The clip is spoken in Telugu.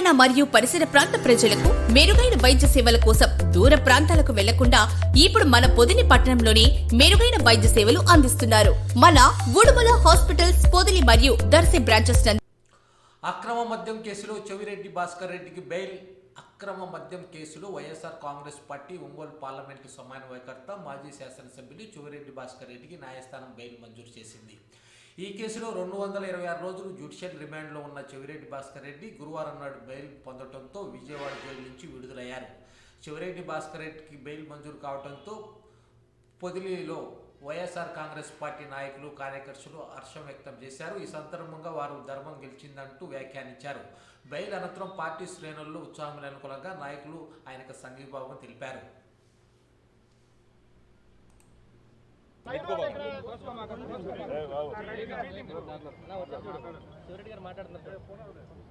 తెలంగాణ మరియు పరిసర ప్రాంత ప్రజలకు మెరుగైన వైద్య సేవల కోసం దూర ప్రాంతాలకు వెళ్లకుండా ఇప్పుడు మన పొదిలి పట్టణంలోని మెరుగైన వైద్య సేవలు అందిస్తున్నారు. మన ఉడుమల హాస్పిటల్స్ పొదిలి మరియు దర్శి బ్రాంచెస్. అక్రమ మద్యం కేసులో చెవిరెడ్డి భాస్కర్ రెడ్డికి బెయిల్. అక్రమ మద్యం కేసులో వైఎస్ఆర్ కాంగ్రెస్ పార్టీ ఒంగోలు పార్లమెంటు సమన్వయకర్త మాజీ శాసనసభ్యులు చెవిరెడ్డి భాస్కర్ రెడ్డికి న్యాయస్థానం బెయిల్ మంజూరు చేసింది. ఈ కేసులో 226 రోజులు జ్యుడిషియల్ రిమాండ్లో ఉన్న చెవిరెడ్డి భాస్కర్ రెడ్డి గురువారం నాడు బెయిల్ పొందడంతో విజయవాడ జైలు నుంచి విడుదలయ్యారు. చెవిరెడ్డి భాస్కర్ రెడ్డికి బెయిల్ మంజూరు కావడంతో పొదిలిలో వైఎస్ఆర్ కాంగ్రెస్ పార్టీ నాయకులు కార్యకర్తలు హర్షం వ్యక్తం చేశారు. ఈ సందర్భంగా వారు ధర్మం గెలిచిందంటూ వ్యాఖ్యానించారు. బెయిల్ అనంతరం పార్టీ శ్రేణుల్లో ఉత్సాహం నెలకొనగా నాయకులు ఆయనకు సంఘీభావం తెలిపారు. మాట్లాడుతున్నారు.